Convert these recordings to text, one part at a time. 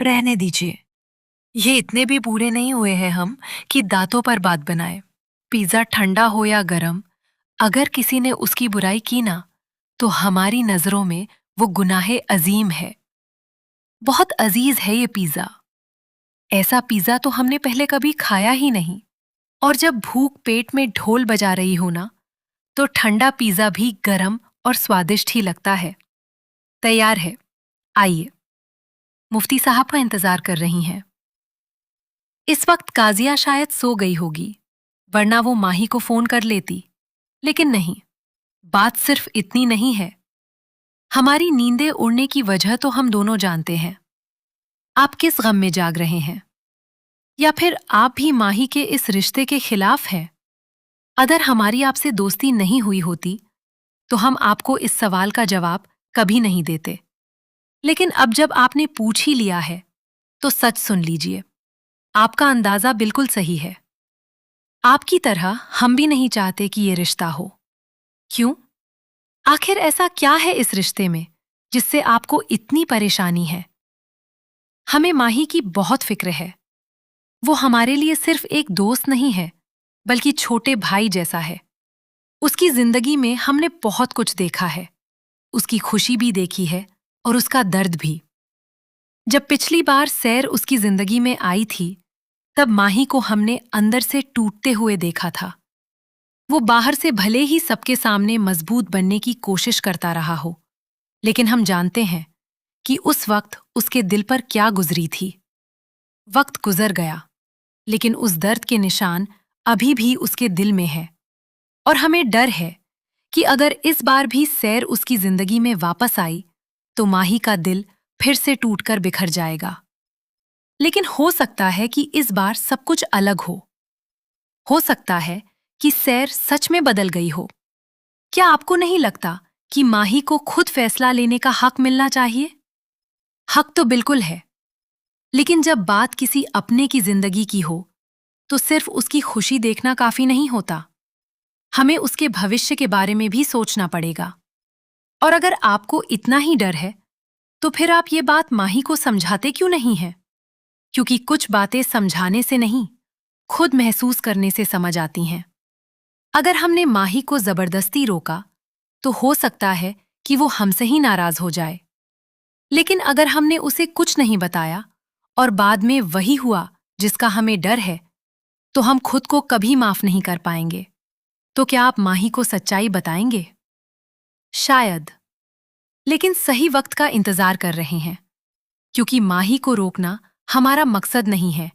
रहने दीजिए। ये इतने भी बूढ़े नहीं हुए हैं हम कि दांतों पर बात बनाए। पिज्जा ठंडा हो या गरम, अगर किसी ने उसकी बुराई की ना, तो हमारी नजरों में वो गुनाहे अजीम है। बहुत अजीज है ये पिज्जा। ऐसा पिज्जा तो हमने पहले कभी खाया ही नहीं। और जब भूख पेट में ढोल बजा रही हो ना, तो ठंडा पिज्जा भी गरम और स्वादिष्ट ही लगता है। तैयार है, आइए। मुफ्ती साहब का इंतजार कर रही हैं। इस वक्त काजिया शायद सो गई होगी, वरना वो माही को फोन कर लेती। लेकिन नहीं, बात सिर्फ इतनी नहीं है। हमारी नींदें उड़ने की वजह तो हम दोनों जानते हैं। आप किस गम में जाग रहे हैं? या फिर आप भी माही के इस रिश्ते के खिलाफ हैं? अगर हमारी आपसे दोस्ती नहीं हुई होती, तो हम आपको इस सवाल का जवाब कभी नहीं देते। लेकिन अब जब आपने पूछ ही लिया है, तो सच सुन लीजिए। आपका अंदाजा बिल्कुल सही है। आपकी तरह हम भी नहीं चाहते कि ये रिश्ता हो। क्यों? आखिर ऐसा क्या है इस रिश्ते में जिससे आपको इतनी परेशानी है? हमें माही की बहुत फिक्र है। वो हमारे लिए सिर्फ एक दोस्त नहीं है, बल्कि छोटे भाई जैसा है। उसकी जिंदगी में हमने बहुत कुछ देखा है। उसकी खुशी भी देखी है और उसका दर्द भी। जब पिछली बार सैर उसकी जिंदगी में आई थी, तब माही को हमने अंदर से टूटते हुए देखा था। वो बाहर से भले ही सबके सामने मजबूत बनने की कोशिश करता रहा हो, लेकिन हम जानते हैं कि उस वक्त उसके दिल पर क्या गुजरी थी। वक्त गुजर गया, लेकिन उस दर्द के निशान अभी भी उसके दिल में है। और हमें डर है कि अगर इस बार भी सैर उसकी जिंदगी में वापस आई, तो माही का दिल फिर से टूटकर बिखर जाएगा। लेकिन हो सकता है कि इस बार सब कुछ अलग हो। हो सकता है कि सैर सच में बदल गई हो। क्या आपको नहीं लगता कि माही को खुद फैसला लेने का हक मिलना चाहिए? हक तो बिल्कुल है, लेकिन जब बात किसी अपने की जिंदगी की हो, तो सिर्फ उसकी खुशी देखना काफी नहीं होता। हमें उसके भविष्य के बारे में भी सोचना पड़ेगा। और अगर आपको इतना ही डर है, तो फिर आप ये बात माही को समझाते क्यों नहीं हैं? क्योंकि कुछ बातें समझाने से नहीं, खुद महसूस करने से समझ आती हैं। अगर हमने माही को जबरदस्ती रोका, तो हो सकता है कि वो हमसे ही नाराज हो जाए। लेकिन अगर हमने उसे कुछ नहीं बताया और बाद में वही हुआ जिसका हमें डर है, तो हम खुद को कभी माफ नहीं कर पाएंगे। तो क्या आप माही को सच्चाई बताएंगे? शायद, लेकिन सही वक्त का इंतजार कर रहे हैं, क्योंकि माही को रोकना हमारा मकसद नहीं है।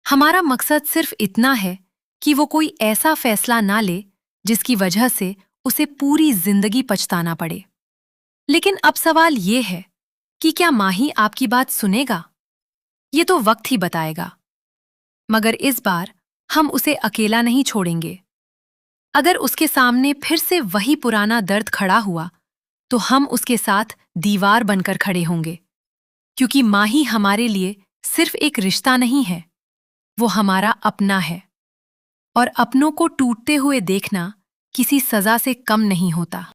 हमारा मकसद सिर्फ इतना है कि वो कोई ऐसा फैसला ना ले जिसकी वजह से उसे पूरी जिंदगी पछताना पड़े। लेकिन अब सवाल ये है कि क्या माही आपकी बात सुनेगा? ये तो वक्त ही बताएगा। मगर इस बार हम उसे अकेला नहीं छोड़ेंगे। अगर उसके सामने फिर से वही पुराना दर्द खड़ा हुआ, तो हम उसके साथ दीवार बनकर खड़े होंगे। क्योंकि माही हमारे लिए सिर्फ एक रिश्ता नहीं है, वो हमारा अपना है। और अपनों को टूटते हुए देखना किसी सजा से कम नहीं होता।